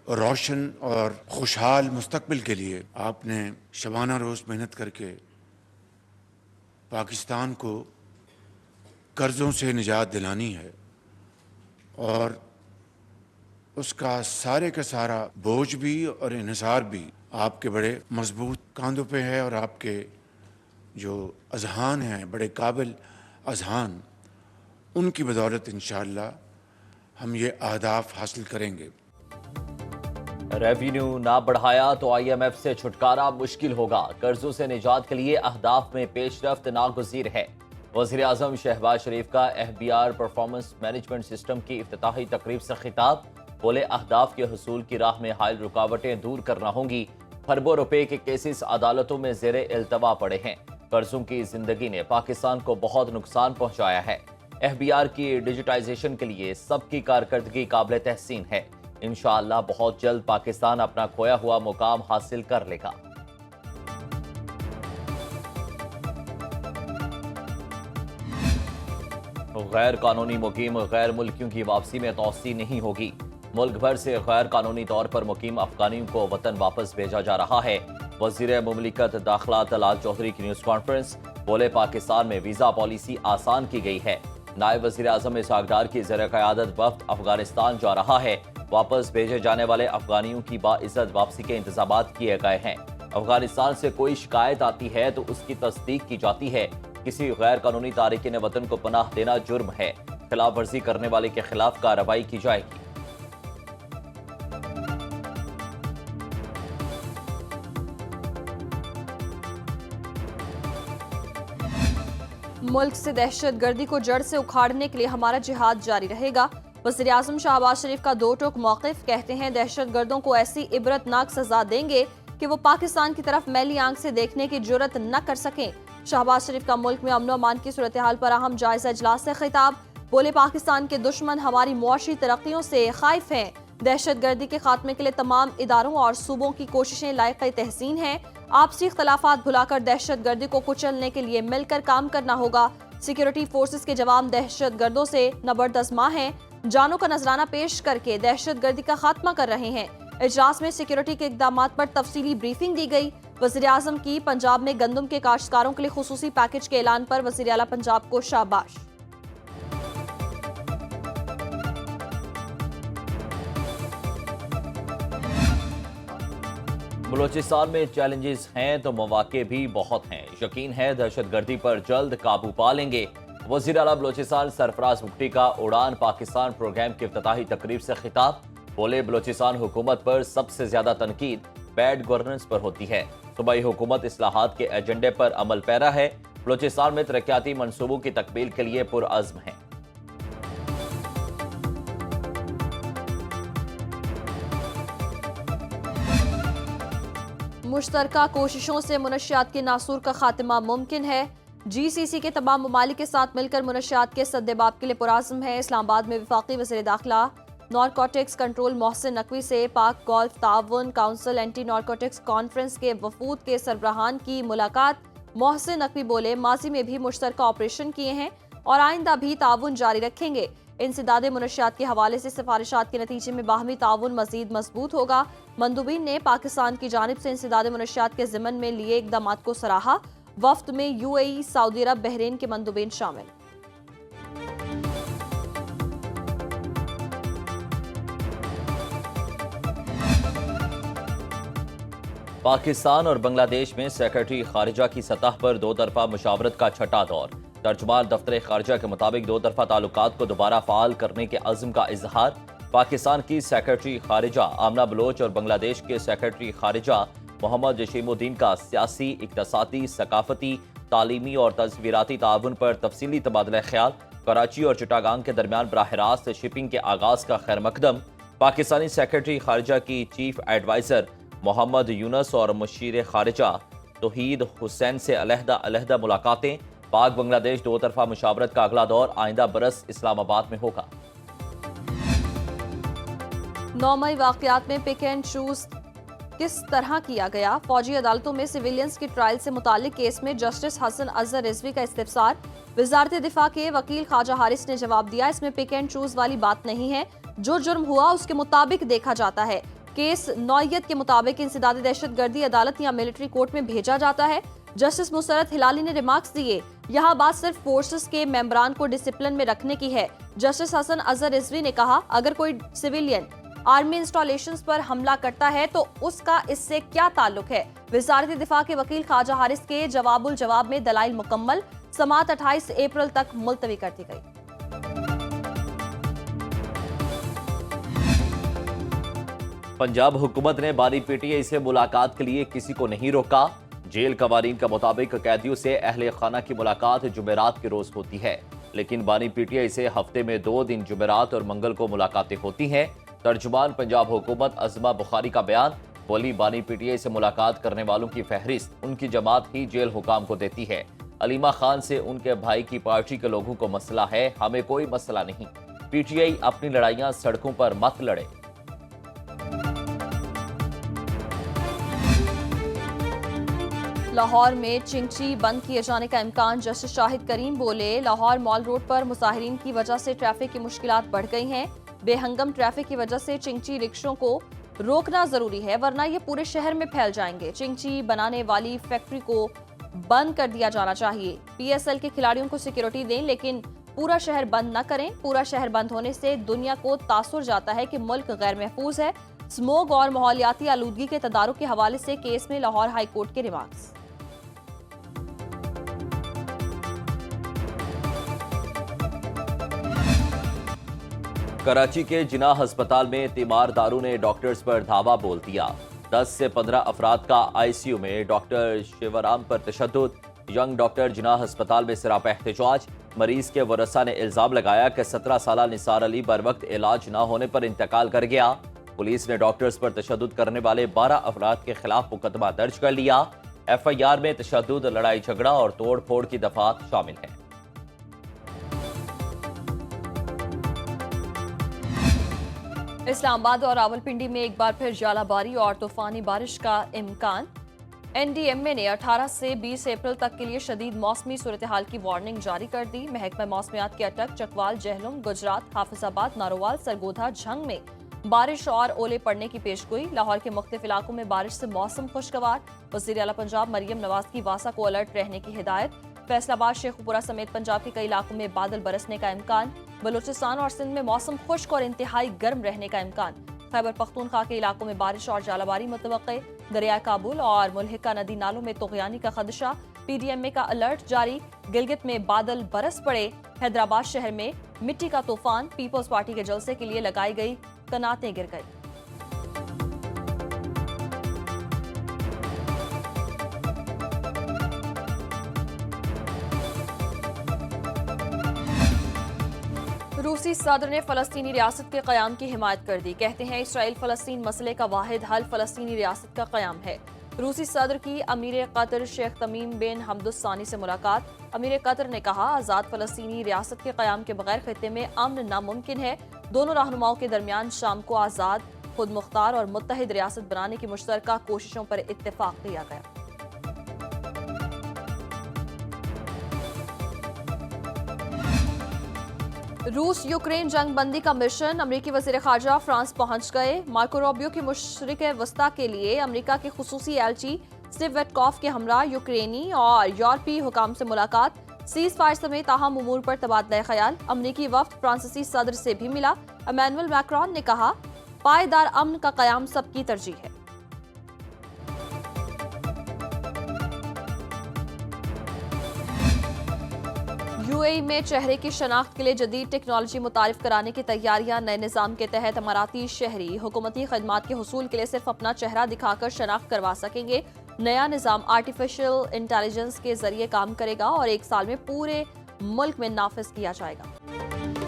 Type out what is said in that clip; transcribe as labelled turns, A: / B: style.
A: रोशन और खुशहाल मुस्तकबिल के लिए आपने शबाना रोज़ मेहनत करके पाकिस्तान को कर्ज़ों से निजात दिलानी है और उसका सारे का सारा बोझ भी और इन्हिसार भी आपके बड़े मजबूत कांधों पे है और आपके जो अजहान हैं, बड़े काबिल अजहान, उनकी बदौलत इंशाअल्लाह हम ये अहदाफ हासिल करेंगे।
B: रेवेन्यू ना बढ़ाया तो IMF से छुटकारा मुश्किल होगा। कर्जों से निजात के लिए अहदाफ में पेशरफ्त नागुज़ीर है। वज़ीर आज़म शहबाज शरीफ का FBR परफॉर्मेंस मैनेजमेंट सिस्टम की इफ्तिताही तकरीब से खिताब। बोले, अहदाफ के हसूल की राह में हायल रुकावटें दूर करना होंगी। खरबों रुपए के केसेस अदालतों में ज़ेरे इल्तवा पड़े हैं। कर्जों की जिंदगी ने पाकिस्तान को बहुत नुकसान पहुंचाया है। FBR की डिजिटाइजेशन के लिए सबकी कारकर्दगी काबिल तहसीन है। इंशाअल्लाह बहुत जल्द पाकिस्तान अपना खोया हुआ मुकाम हासिल कर लेगा। गैर कानूनी मुकीम गैर मुल्कियों की वापसी में तौसी नहीं होगी। मुल्क भर से गैर कानूनी तौर पर मुकीम अफगानियों को वतन वापस भेजा जा रहा है। वज़ीर मुमलिकत दाखिला तलाल चौधरी की न्यूज़ कॉन्फ्रेंस। बोले, पाकिस्तान में वीज़ा पॉलिसी आसान की गई है। नायब वज़ीर आज़म इसहाक डार की ज़ेर क़यादत वफ़द अफगानिस्तान जा रहा है। वापस भेजे जाने वाले अफगानियों की बाइज़्ज़त वापसी के इंतज़ामात किए गए हैं। अफगानिस्तान से कोई शिकायत आती है तो उसकी तस्दीक की जाती है। किसी गैर कानूनी तारिकिन वतन को पनाह देना जुर्म है। खिलाफ वर्जी करने वाले के खिलाफ कार्रवाई की जाएगी।
C: मुल्क से दहशतगर्दी को जड़ से उखाड़ने के लिए हमारा जिहाद जारी रहेगा। वज़ीर आज़म शहबाज शरीफ का दो टोक मौक़िफ़। कहते हैं, दहशतगर्दों को ऐसी इबरतनाक सजा देंगे कि वो पाकिस्तान की तरफ मैली आंख से देखने की जुर्रत न कर सकें। शहबाज शरीफ का मुल्क में अमन अमान की सूरत हाल पर अहम जायजा इजलास से खिताब। बोले, पाकिस्तान के दुश्मन हमारी मुआशी तरक्कियों से खाइफ हैं। दहशतगर्दी के खात्मे के लिए तमाम इदारों और सूबों की कोशिशें लायक तहसीन हैं। आपसी इख्तलाफात भुलाकर दहशतगर्दी को कुचलने के लिए मिलकर काम करना होगा। सिक्योरिटी फोर्सेस के जवान दहशतगर्दों से नबरदस्मा हैं। जानों का नजराना पेश करके दहशतगर्दी का खात्मा कर रहे हैं। इजलास में सिक्योरिटी के इकदाम पर तफसीली ब्रीफिंग दी गई। वज़ीर आज़म की पंजाब में गंदम के काश्तकारों के लिए खुसूसी पैकेज के ऐलान पर वज़ीर आला पंजाब को शाबाश।
B: बलूचिस्तान में चैलेंजेस हैं तो मौके भी बहुत हैं। यकीन है दहशतगर्दी पर जल्द काबू पा लेंगे। वज़ीर आला बलूचिस्तान सरफराज मुफ्ती का उड़ान पाकिस्तान प्रोग्राम की इफ्तिताही तकरीब से खिताब। बोले, बलूचिस्तान हुकूमत पर सबसे ज्यादा तनकीद बैड गवर्नेंस पर होती है। सूबाई हुकूमत इस्लाहात के एजेंडे पर अमल पैरा है। बलूचिस्तान में तरक्याती मंसूबों की तकमील के लिए पुरअज़्म है।
C: मुश्तरका कोशिशों से मुनशियात की नासूर का खात्मा मुमकिन है। GCC के तमाम ममालिक के साथ मिलकर मुनशियात के सद्देबाब के लिए पुराज़्म है। इस्लामाबाद में वफाकी वज़ीर दाखिला नारकोटिक्स कंट्रोल मोहसिन नकवी से पाक गोल्फ ताउन काउंसिल एंटी नारकोटिक्स कॉन्फ्रेंस के वफूद के सरबराहान की मुलाकात। मोहसिन नकवी बोले, माजी में भी मुश्तरका ऑपरेशन किए हैं और आइंदा भी ताउन जारी रखेंगे। इंसदाद मुनशियात के हवाले से सिफारिशात के नतीजे में बाहमी ताउन मजीद मजबूत होगा। मंदूबीन ने पाकिस्तान की जानिब से इंसदाद मुनशियात के ज़िमन में लिए इकदाम को सराहा। वफ्द में UAE, सऊदी अरब, बहरीन के मंदूबीन शामिल।
B: पाकिस्तान और बांग्लादेश में सेक्रेटरी खारिजा की सतह पर दो तरफा मुशावरत का छठा दौर। तर्जुमान दफ्तर खारिजा के मुताबिक दो तरफा ताल्लुकात को दोबारा फाल करने के अज़्म का इजहार। पाकिस्तान की सेक्रेटरी खारिजा आमना बलोच और बांग्लादेश के सेक्रेटरी खारिजा मोहम्मद जशीमुद्दीन का सियासी, इक़्तिसादी, सकाफती, तालीमी और तस्वीराती ताउन पर तफसीली तबादला ख्याल। कराची और चिटागांग के दरमियान बराह रास्त शिपिंग के आगाज का खैर मकदम। पाकिस्तानी सेक्रेटरी खारिजा की चीफ एडवाइजर मोहम्मद यूनस और मुशीर खारिजा तौहीद हुसैन से अलहदा मुलाकातें। पाक बांग्लादेश दो तरफा मुशावरत का अगला दौर आइंदा बरस इस्लामाबाद में होगा।
C: 9 मई वाकयात में पिक एंड चूज किस तरह किया गया। फौजी अदालतों में सिविलियंस की ट्रायल से मुतालिक केस में जस्टिस हसन अजहर रिजवी का इस्तिफसार। वजारत दिफा के वकील ख्वाजा हारिस ने जवाब दिया, इसमें पिक एंड चूज वाली बात नहीं है। जो जुर्म हुआ उसके मुताबिक देखा जाता है। केस नौयत के मुताबिक इंसदादी दहशतगर्दी अदालत या मिलिट्री कोर्ट में भेजा जाता है। जस्टिस मुसरत हिलाली ने रिमार्क्स दिए, यहाँ बात सिर्फ फोर्सेस के मेंबरान को डिसिप्लिन में रखने की है। जस्टिस हसन अजहर रिजवी ने कहा, अगर कोई सिविलियन आर्मी इंस्टॉलेशंस पर हमला करता है तो उसका इससे क्या ताल्लुक है। वजारत दिफा के वकील ख्वाजा हारिस के जवाबुल जवाब में दलाइल मुकम्मल, समाअत 28 अप्रैल तक मुलतवी कर दी गई।
B: पंजाब हुकूमत ने बानी पीटीआई से मुलाकात के लिए किसी को नहीं रोका। जेल कवानीन के मुताबिक कैदियों से अहले खाना की मुलाकात जुमेरात के रोज होती है, लेकिन बानी पीटीआई से हफ्ते में 2 दिन जुमेरात और मंगल को मुलाकातें होती हैं। तर्जुमान पंजाब हुकूमत अज़मा बुखारी का बयान, बोली बानी पीटीआई से मुलाकात करने वालों की फहरिस्त उनकी जमात ही जेल हुकाम को देती है। अलीमा खान से उनके भाई की पार्टी के लोगों को मसला है, हमें कोई मसला नहीं। पीटीआई अपनी लड़ाइयां सड़कों पर मत लड़े।
C: लाहौर में चिंची बंद किए जाने का इम्कान, जस्टिस शाहिद करीम बोले, लाहौर मॉल रोड पर मुसाहिरीन की वजह से ट्रैफिक की मुश्किलात बढ़ गई हैं। बेहंगम ट्रैफिक की वजह से चिंची रिक्शों को रोकना जरूरी है, वरना ये पूरे शहर में फैल जाएंगे। चिंची बनाने वाली फैक्ट्री को बंद कर दिया जाना चाहिए। पीएसएल के खिलाड़ियों को सिक्योरिटी दें, लेकिन पूरा शहर बंद न करें। पूरा शहर बंद होने से दुनिया को तासुर जाता है कि मुल्क गैर महफूज है। स्मोग और माहौलियाती आलूदगी के तदारुक के हवाले से केस में लाहौर हाई कोर्ट के रिमार्क्स।
B: कराची के जिनाह अस्पताल में तीमारदारों ने डॉक्टर्स पर धावा बोल दिया। 10 से 15 अफराद का आईसीयू में डॉक्टर शिवराम पर तशद्दुद। यंग डॉक्टर जिनाह अस्पताल में सरापा एहतजाज। मरीज के वरसा ने इल्जाम लगाया कि 17 साला निसार अली बर वक्त इलाज न होने पर इंतकाल कर गया। पुलिस ने डॉक्टर्स पर तशद्दुद करने वाले 12 अफराद के खिलाफ मुकदमा दर्ज कर लिया। एफआईआर में तशद्दुद, लड़ाई झगड़ा और तोड़ फोड़ की दफात शामिल है।
C: इस्लामाबाद और रावलपिंडी में एक बार फिर जालाबारी और तूफानी बारिश का इम्कान। एनडीएमए ने 18 से 20 अप्रैल तक के लिए शदीद मौसमी सूरत हाल की वार्निंग जारी कर दी। महकमा मौसमियात के अटक, चकवाल, जहलुम, गुजरात, हाफिजाबाद, नारोवाल, सरगोधा, झंग में बारिश और ओले पड़ने की पेशगोई। लाहौर के मुख्तलिफ इलाकों में बारिश से मौसम खुशगवार। वज़ीर आला पंजाब मरियम नवाज की वासा को अलर्ट रहने की हिदायत। फैसलाबाद, शेखुपुरा समेत पंजाब के कई इलाकों में बादल बरसने का इम्कान। बलूचिस्तान और सिंध में मौसम खुश्क और इंतहाई गर्म रहने का इम्कान। खैबर पख्तूनख्वा के इलाकों में बारिश और जालाबारी मुतवक्के। दरियाए काबुल और मुल्हिका नदी नालों में तोगयानी का खदशा। पीडीएमए का अलर्ट जारी। गिलगित में बादल बरस पड़े। हैदराबाद शहर में मिट्टी का तूफान। पीपल्स पार्टी के जलसे के लिए लगाई गई कनातें गिर गई। रूसी सदर ने फलस्तीनी रियासत के क़याम की हिमायत कर दी। कहते हैं इसराइल फलस्तीन मसले का वाहिद हल फलस्तीनी रियासत का क़याम है। रूसी सदर की अमीर कतर शेख तमीम बिन हमदुस्सानी से मुलाकात। अमीर कतर ने कहा, आज़ाद फलस्तीनी रियासत के क़याम के बगैर खित्ते में अमन नामुमकिन है। दोनों रहनुमाओं के दरमियान शाम को आज़ाद, खुद मुख्तार और मुत्तहिद रियासत बनाने की मुश्तरका कोशिशों पर इत्तेफाक किया गया। रूस यूक्रेन जंग बंदी का मिशन। अमरीकी वज़ीर ख़ारजा फ्रांस पहुंच गए। मार्को रूबियो की मशरिक़ वस्ता के लिए अमरीका के खुसूसी एलची स्टीव विटकॉफ के हमरा यूक्रेनी और यूरोपीय हुकाम से मुलाकात। सीज फायर समेत अहम उमूर पर तबादला ख्याल। अमरीकी वफ्द फ्रांसीसी सदर से भी मिला। इमैनुअल मैक्रोन ने कहा, पायदार अमन का क़याम सबकी तरजीह है। यूएई में चेहरे की शनाख्त के लिए जदीद टेक्नोलॉजी मुतारिफ कराने की तैयारियां। नए निज़ाम के तहत अमाराती शहरी हुकूमती खदमात के हुसूल के लिए सिर्फ अपना चेहरा दिखाकर शनाख्त करवा सकेंगे। नया निज़ाम आर्टिफिशियल इंटेलिजेंस के जरिए काम करेगा और 1 साल में पूरे मुल्क में नाफिज किया जाएगा।